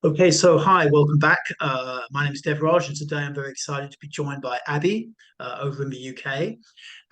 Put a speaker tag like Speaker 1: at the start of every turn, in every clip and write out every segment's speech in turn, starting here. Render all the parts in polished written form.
Speaker 1: Okay, so hi, welcome back. My name is Dev Raj, and today I'm very excited to be joined by Abby over in the UK.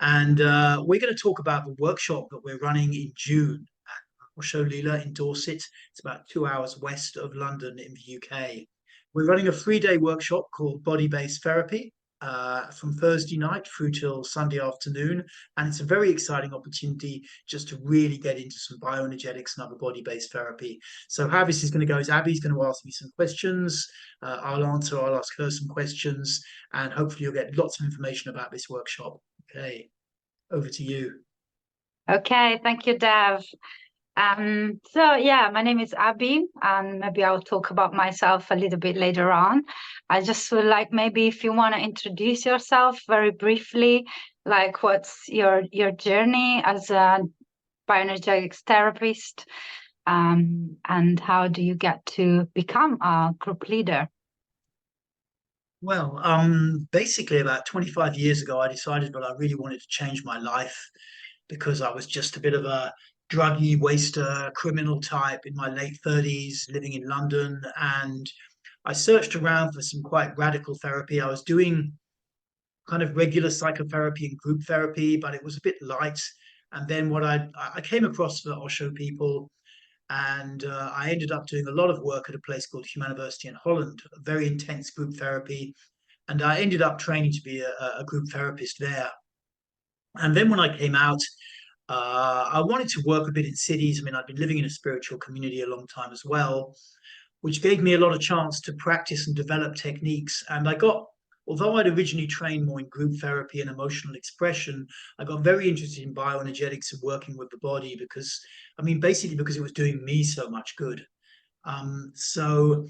Speaker 1: And we're going to talk about the workshop that we're running in June at Osho Leela in Dorset. It's about 2 hours west of London in the UK. We're running a 3-day workshop called Body Based Therapy from Thursday night through till Sunday afternoon. And it's a very exciting opportunity just to really get into some bioenergetics and other body based therapy. So, how this is going to go is Abby's going to ask me some questions. I'll ask her some questions, and hopefully, you'll get lots of information about this workshop. Okay, over to you.
Speaker 2: Okay, thank you, Dev. So yeah, my name is Abby, and maybe I'll talk about myself a little bit later on. I just would like maybe if you want to introduce yourself very briefly, like what's your journey as a bioenergetics therapist, and how do you get to become a group leader?
Speaker 1: Well, basically, about 25 years ago, I decided that I really wanted to change my life because I was just a bit of a druggy, waster, criminal type in my late 30s, living in London. And I searched around for some quite radical therapy. I was doing kind of regular psychotherapy and group therapy, but it was a bit light. And then I came across the Osho people, and I ended up doing a lot of work at a place called University in Holland, a very intense group therapy. And I ended up training to be a group therapist there. And then when I came out, I wanted to work a bit in cities. I mean, I'd been living in a spiritual community a long time as well, which gave me a lot of chance to practice and develop techniques. And although I'd originally trained more in group therapy and emotional expression, I got very interested in bioenergetics and working with the body because, I mean, basically because it was doing me so much good. So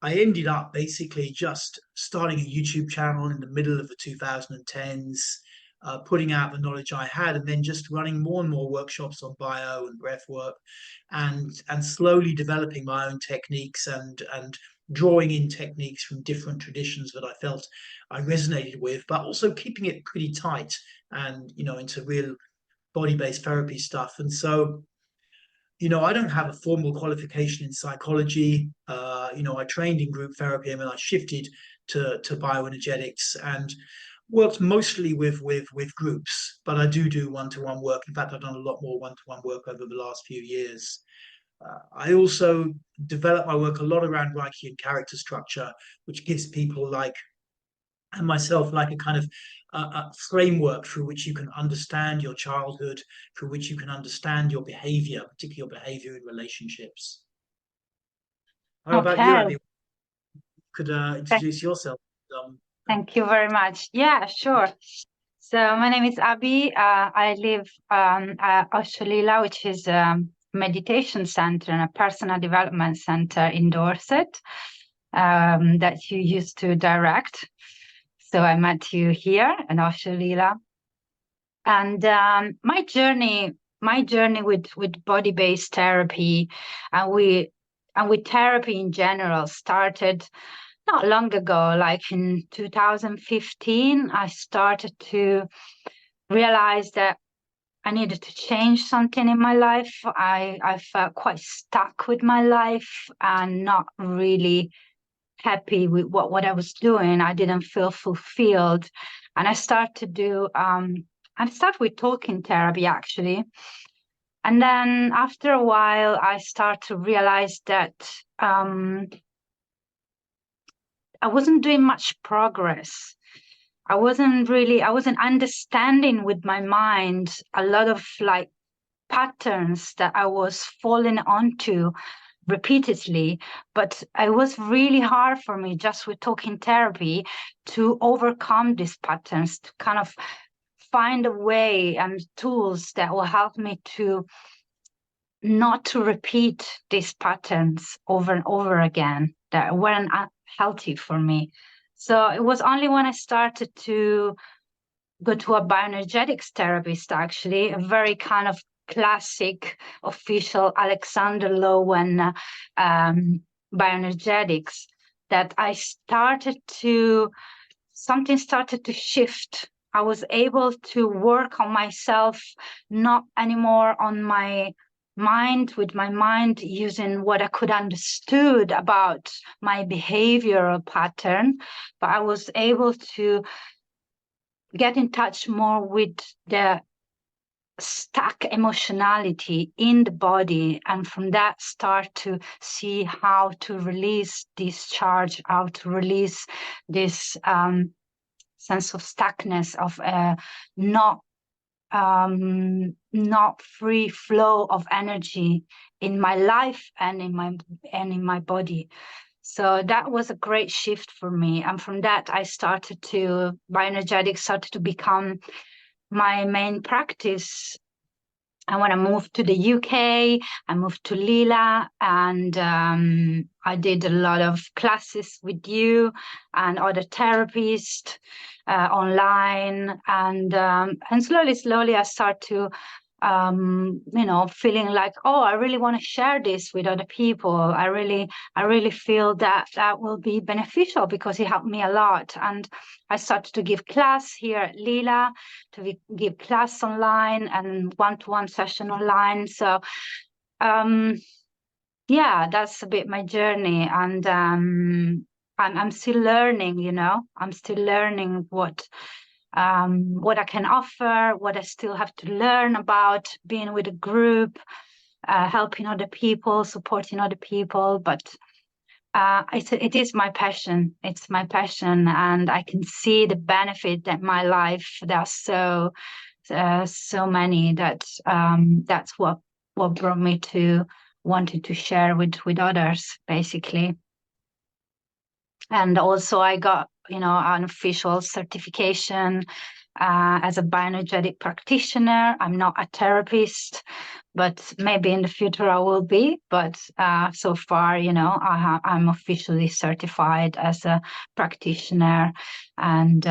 Speaker 1: I ended up basically just starting a YouTube channel in the middle of the 2010s, putting out the knowledge I had, and then just running more and more workshops on bio and breath work, and slowly developing my own techniques and drawing in techniques from different traditions that I felt I resonated with, but also keeping it pretty tight and into real body-based therapy stuff. And so I don't have a formal qualification in psychology. I trained in group therapy and then I shifted to bioenergetics and worked mostly with groups, but I do one-to-one work. In fact, I've done a lot more one-to-one work over the last few years. I also develop my work a lot around Reiki and character structure, which gives people and myself like a kind of a framework through which you can understand your childhood, through which you can understand your behavior, particularly your behavior in relationships. How about you,
Speaker 2: Okay,
Speaker 1: Abby? Could introduce yourself.
Speaker 2: thank you very much. Yeah, sure. So my name is Abby. I live at Osho Leela, which is a meditation center and a personal development center in Dorset that you used to direct. So I met you here in Osho Leela. And my journey with body-based therapy and with therapy in general started not long ago, like in 2015. I started to realize that I needed to change something in my life. I felt quite stuck with my life and not really happy with what I was doing. I didn't feel fulfilled. And I start with talking therapy actually. And then after a while, I start to realize that I wasn't doing much progress. I wasn't understanding with my mind a lot of like patterns that I was falling onto repeatedly, but it was really hard for me just with talking therapy to overcome these patterns, to kind of find a way and tools that will help me to not to repeat these patterns over and over again that weren't healthy for me. So it was only when I started to go to a bioenergetics therapist, actually, a very kind of classic official Alexander Lowen bioenergetics, that something started to shift. I was able to work on myself, not anymore on my with my mind, using what I could understood about my behavioral pattern, but I was able to get in touch more with the stuck emotionality in the body, and from that start to see how to release this charge, how to release this sense of stuckness, of not free flow of energy in my life and in my body. So that was a great shift for me, and from that I started to bioenergetics started to become my main practice. And when I moved to the UK, I moved to Leela, and I did a lot of classes with you and other therapists online, and slowly I start to feeling like, oh, I really want to share this with other people. I really feel that that will be beneficial because it helped me a lot. And I started to give class here at Leela, to give class online and one-to-one session online. So yeah, that's a bit my journey. And I'm still learning, I'm still learning what I can offer, what I still have to learn about being with a group, helping other people, supporting other people. But it is my passion. It's my passion, and I can see the benefit that my life. There are so many that that's what brought me to wanting to share with others, basically. And also I got, an official certification as a bioenergetic practitioner. I'm not a therapist, but maybe in the future I will be. But so far, I'm officially certified as a practitioner. And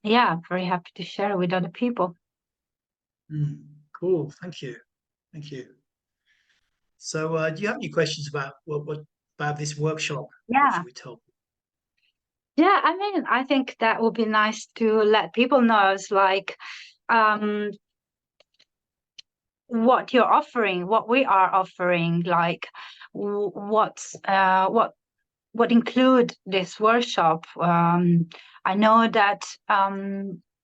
Speaker 2: yeah, very happy to share with other people.
Speaker 1: Cool. Thank you. Thank you. So, do you have any questions about what about this workshop? What
Speaker 2: Yeah.
Speaker 1: should we tell?
Speaker 2: Yeah, I mean, I think that would be nice to let people know. It's like what you're offering, what we are offering, like what include this workshop. I know that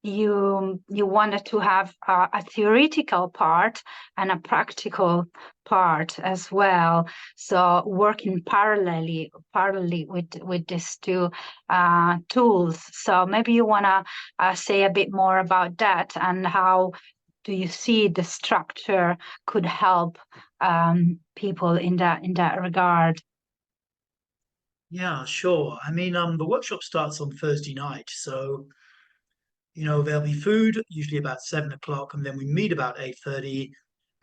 Speaker 2: you wanted to have a theoretical part and a practical part as well. So working parallelly with these two tools. So maybe you want to say a bit more about that, and how do you see the structure could help people in that regard?
Speaker 1: Yeah, sure. I mean, the workshop starts on Thursday night, so there'll be food usually about 7 o'clock, and then we meet about 8:30,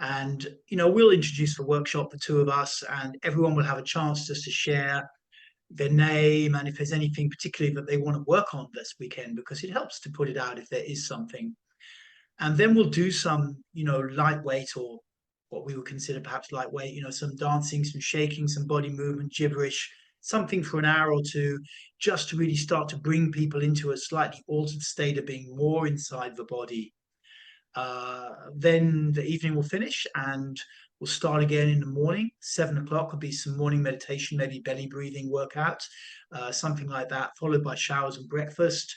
Speaker 1: and we'll introduce the workshop, the two of us, and everyone will have a chance just to share their name and if there's anything particularly that they want to work on this weekend, because it helps to put it out if there is something. And then we'll do some, lightweight, or what we would consider perhaps lightweight, some dancing, some shaking, some body movement, gibberish, something for an hour or two, just to really start to bring people into a slightly altered state of being more inside the body. Then the evening will finish and we'll start again in the morning. 7 o'clock will be some morning meditation, maybe belly breathing workout, something like that, followed by showers and breakfast.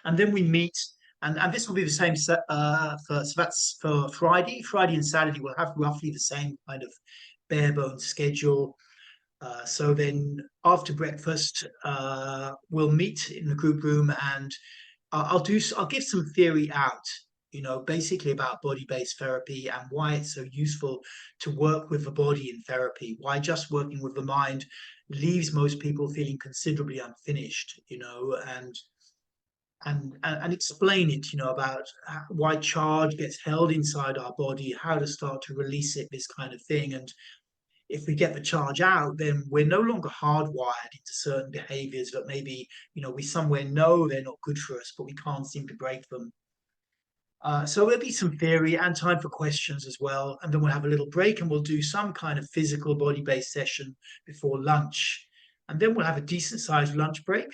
Speaker 1: And then we meet, and this will be the same set so that's for Friday and Saturday. We'll have roughly the same kind of bare bones schedule. So then after breakfast, we'll meet in the group room, and I'll give some theory out, basically about body-based therapy and why it's so useful to work with the body in therapy, why just working with the mind leaves most people feeling considerably unfinished, and explain it, about why charge gets held inside our body, how to start to release it, this kind of thing. And if we get the charge out, then we're no longer hardwired into certain behaviors that maybe, we somewhere know they're not good for us, but we can't seem to break them. So there'll be some theory and time for questions as well. And then we'll have a little break and we'll do some kind of physical body based session before lunch. And then we'll have a decent sized lunch break.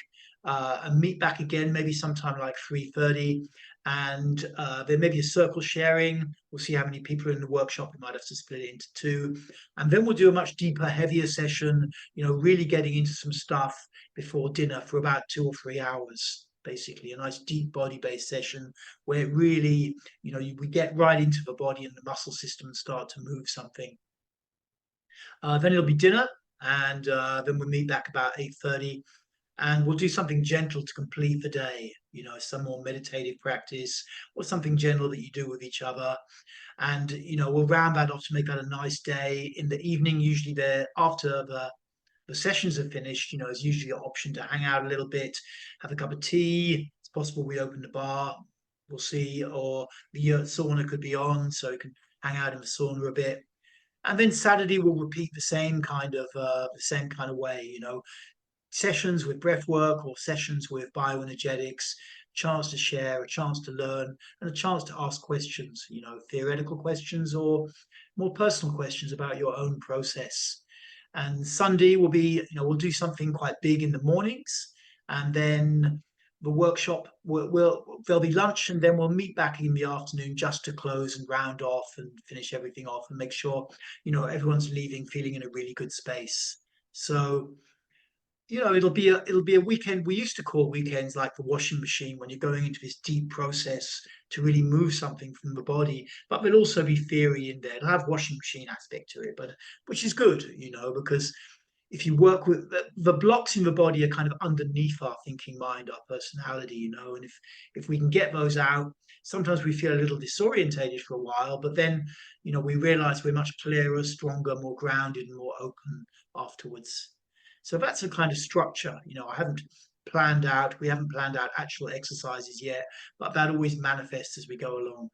Speaker 1: and meet back again, maybe sometime like 3:30. And there may be a circle sharing. We'll see how many people are in the workshop. We might have to split it into two. And then we'll do a much deeper, heavier session, really getting into some stuff before dinner for about 2 or 3 hours, basically. A nice deep body-based session where it really, we get right into the body and the muscle system and start to move something. Then it'll be dinner, and then we'll meet back about 8:30, and we'll do something gentle to complete the day. Some more meditative practice or something gentle that you do with each other, and we'll round that off to make that a nice day. In the evening, usually there after the sessions are finished, there's usually an option to hang out a little bit, have a cup of tea. It's possible we open the bar. We'll see, or the sauna could be on, so you can hang out in the sauna a bit. And then Saturday we'll repeat the same kind of way, sessions with breath work or sessions with bioenergetics, chance to share, a chance to learn, and a chance to ask questions, theoretical questions or more personal questions about your own process. And Sunday will be, we'll do something quite big in the mornings, and then the workshop there'll be lunch, and then we'll meet back in the afternoon just to close and round off and finish everything off and make sure everyone's leaving feeling in a really good space. So it'll be a weekend. We used to call weekends like the washing machine, when you're going into this deep process to really move something from the body. But there'll also be theory in there. It'll have washing machine aspect to it, but which is good, because if you work with the blocks in the body are kind of underneath our thinking mind, our personality, and if we can get those out, sometimes we feel a little disorientated for a while, but then we realize we're much clearer, stronger, more grounded, and more open afterwards. So that's a kind of structure. We haven't planned out actual exercises yet, but that always manifests as we go along.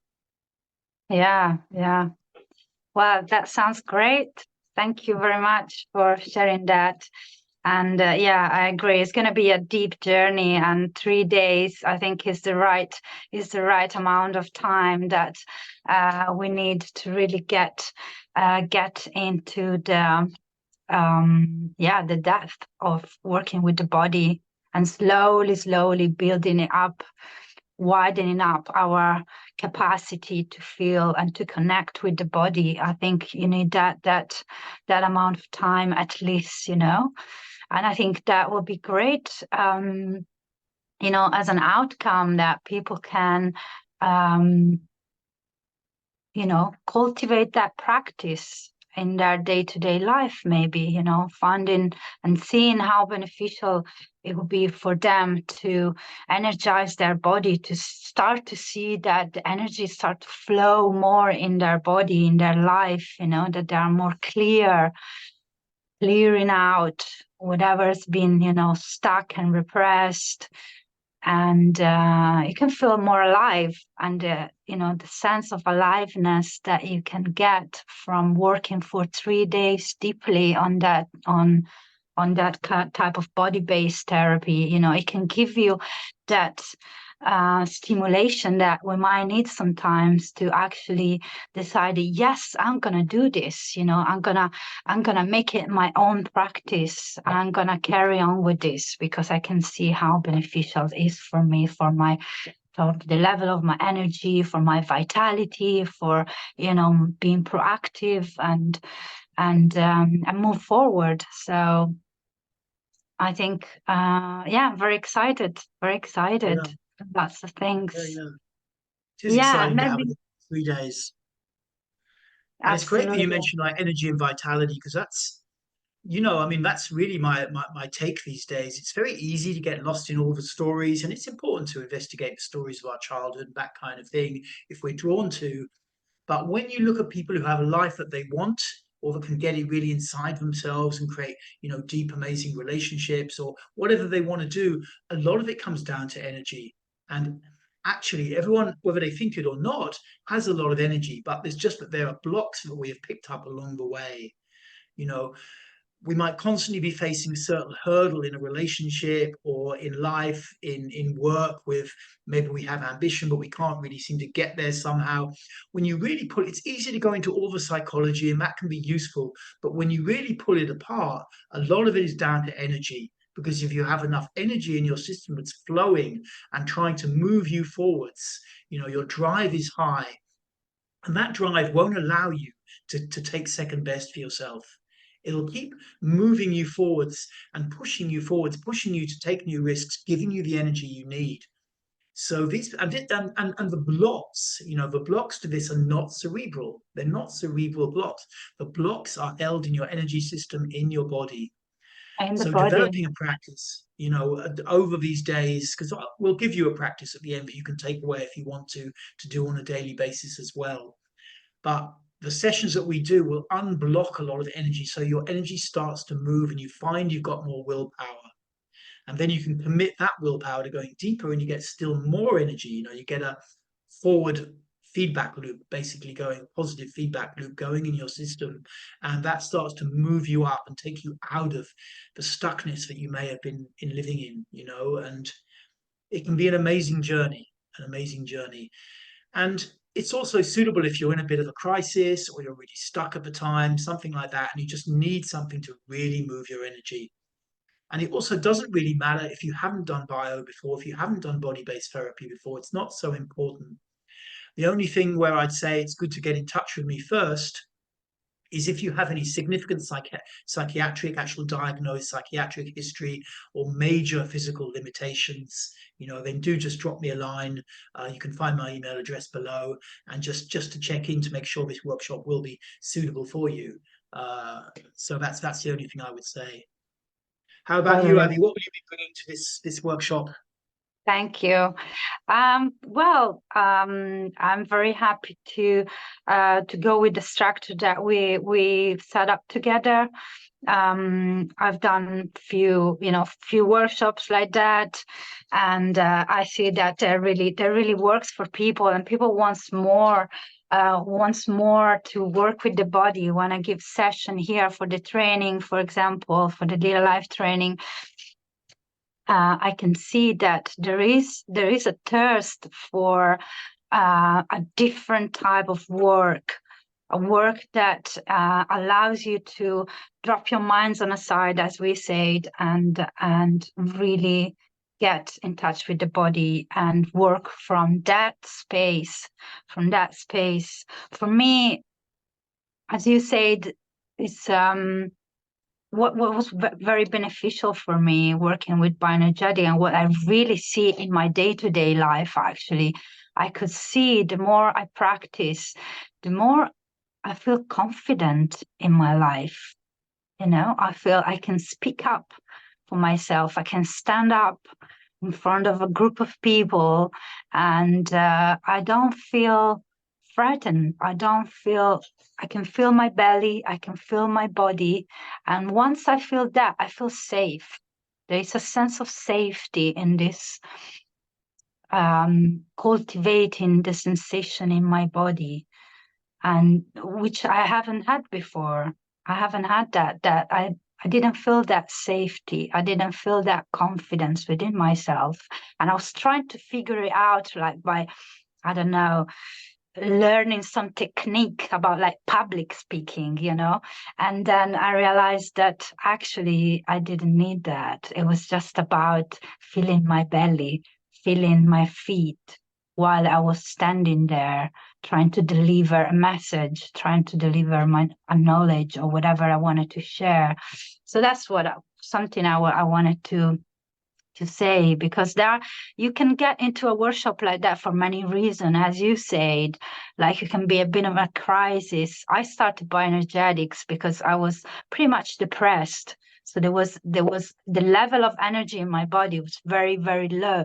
Speaker 2: Yeah, yeah. Well, that sounds great. Thank you very much for sharing that. And yeah, I agree. It's going to be a deep journey, and 3 days, I think, is the right amount of time that we need to really get into the depth of working with the body, and slowly building it up, widening up our capacity to feel and to connect with the body. I think you need that amount of time at least, and I think that would be great, as an outcome, that people can cultivate that practice in their day-to-day life, maybe, finding and seeing how beneficial it would be for them to energize their body, to start to see that the energy start to flow more in their body, in their life, that they are more clearing out whatever's been, stuck and repressed. And you can feel more alive, and the sense of aliveness that you can get from working for 3 days deeply on that type of body-based therapy. It can give you that stimulation that we might need sometimes to actually decide, yes, I'm gonna do this. I'm gonna make it my own practice. I'm gonna carry on with this because I can see how beneficial it is for me, for the level of my energy, for my vitality, for being proactive and move forward. So I think very excited.
Speaker 1: Yeah.
Speaker 2: Lots of things.
Speaker 1: Yeah. It is exciting to have it 3 days. And it's great that you mentioned like energy and vitality, because that's, that's really my take these days. It's very easy to get lost in all the stories, and it's important to investigate the stories of our childhood, that kind of thing, if we're drawn to. But when you look at people who have a life that they want, or that can get it really inside themselves and create, deep, amazing relationships, or whatever they want to do, a lot of it comes down to energy. And actually, everyone, whether they think it or not, has a lot of energy, but there's just that there are blocks that we have picked up along the way. You know, we might constantly be facing a certain hurdle in a relationship or in life, in work, with maybe we have ambition, but we can't really seem to get there somehow. When you really pull, it's easy to go into all the psychology, and that can be useful. But when you really pull it apart, a lot of it is down to energy. because if you have enough energy in your system that's flowing and trying to move you forwards, your drive is high, and that drive won't allow you to take second best for yourself. It'll keep moving you forwards and pushing you forwards, pushing you to take new risks, giving you the energy you need. So these and the blocks to this are not cerebral. They're not cerebral blocks. The blocks are held in your energy system in your body.
Speaker 2: In the
Speaker 1: So
Speaker 2: body.
Speaker 1: developing a practice, over these days, because we'll give you a practice at the end that you can take away if you want to do on a daily basis as well. But the sessions that we do will unblock a lot of energy. So your energy starts to move and you find you've got more willpower. And then you can commit that willpower to going deeper and you get still more energy. You get a forward feedback loop, basically going positive feedback loop going in your system. And that starts to move you up and take you out of the stuckness that you may have been living in, and it can be an amazing journey, an amazing journey. And it's also suitable if you're in a bit of a crisis or you're really stuck at the time, something like that, and you just need something to really move your energy. And it also doesn't really matter if you haven't done bio before, if you haven't done body based therapy before, it's not so important. The only thing where I'd say it's good to get in touch with me first is if you have any significant psychiatric, actual diagnosed psychiatric history or major physical limitations, then do just drop me a line. You can find my email address below, and just to check in to make sure this workshop will be suitable for you. So that's the only thing I would say. How about you,
Speaker 2: Brilliant.
Speaker 1: Abby? What will you be bringing to this workshop?
Speaker 2: Thank you. I'm very happy to go with the structure that we've set up together. I've done few workshops like that, and I see that that really works for people, and people wants more to work with the body. When I give session here for the training, for example, for the Leela Life training, I can see that there is a thirst for a different type of work, a work that allows you to drop your minds on a side, as we said, and really get in touch with the body and work from that space. For me, as you said, it's what was very beneficial for me working with bioenergetic, and what I really see in my day-to-day life, actually, I could see the more I practice, the more I feel confident in my life. I feel I can speak up for myself. I can stand up in front of a group of people, and I don't feel threatened. I can feel my belly, I can feel my body. And once I feel that, I feel safe. There is a sense of safety in this, cultivating the sensation in my body, and which I haven't had before. I haven't had that I didn't feel that safety. I didn't feel that confidence within myself. And I was trying to figure it out, like by, I don't know, learning some technique about like public speaking, and then I realized that actually I didn't need that. It was just about feeling my belly, feeling my feet while I was standing there trying to deliver a message, trying to deliver a knowledge or whatever I wanted to share. So that's something I wanted to say, because you can get into a workshop like that for many reasons, as you said. Like, you can be a bit of a crisis. I started bioenergetics because I was pretty much depressed, so there was the level of energy in my body was very, very low,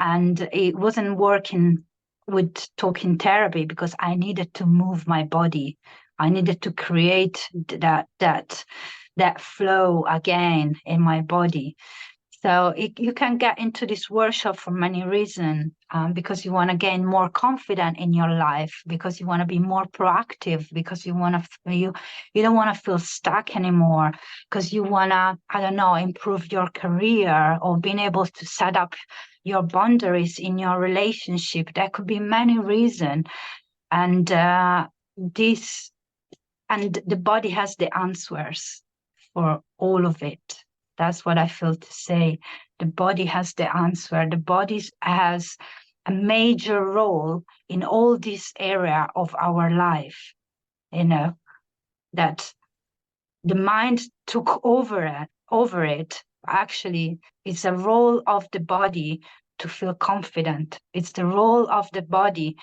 Speaker 2: and it wasn't working with talking therapy because I needed to move my body. I needed to create that flow again in my body. So you can get into this workshop for many reasons, because you want to gain more confidence in your life, because you want to be more proactive, because you don't want to feel stuck anymore, because you want to, I don't know, improve your career or being able to set up your boundaries in your relationship. There could be many reasons, and the body has the answers for all of it. That's what I feel to say. The body has the answer. The body has a major role in all this area of our life, that the mind took over it. Actually, it's a role of the body to feel confident. It's the role of the body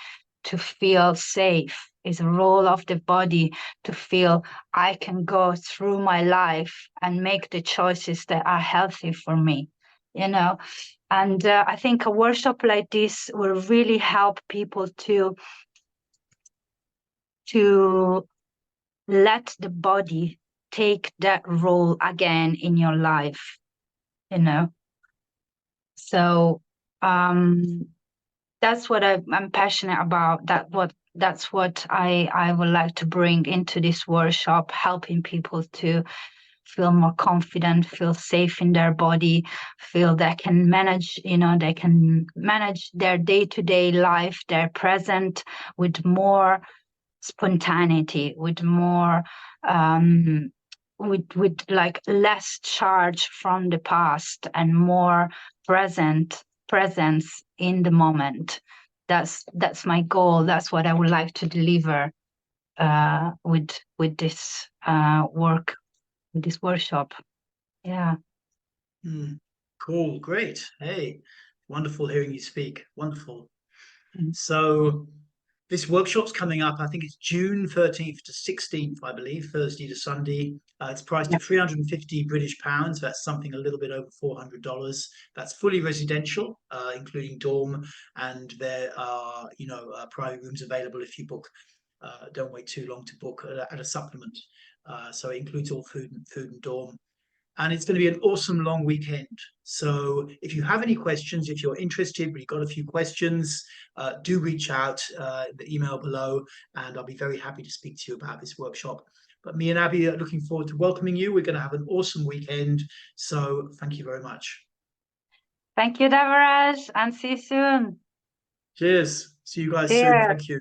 Speaker 2: to feel safe. It's a role of the body to feel I can go through my life and make the choices that are healthy for me, And I think a workshop like this will really help people to let the body take that role again in your life, So that's what I'm passionate about. That's what I would like to bring into this workshop, helping people to feel more confident, feel safe in their body, feel they can manage, they can manage their day-to-day life, their present with more spontaneity, with more with like less charge from the past and more presence in the moment. That's my goal. That's what I would like to deliver with this work, with this workshop. Yeah.
Speaker 1: Cool, great. Hey, wonderful hearing you speak. Wonderful. So this workshop's coming up. I think it's June 13th to 16th, I believe, Thursday to Sunday. It's priced at 350 British pounds. That's something a little bit over $400. That's fully residential, including dorm, and there are, private rooms available if you book. Don't wait too long to book at a supplement. So it includes all food and dorm. And it's going to be an awesome long weekend. So if you have any questions, if you're interested, but you've got a few questions, do reach out, the email below, and I'll be very happy to speak to you about this workshop. But me and Abby are looking forward to welcoming you. We're going to have an awesome weekend. So thank you very much.
Speaker 2: Thank you, Devaraj, and see you soon.
Speaker 1: Cheers. See you guys
Speaker 2: Cheers.
Speaker 1: soon. Thank you.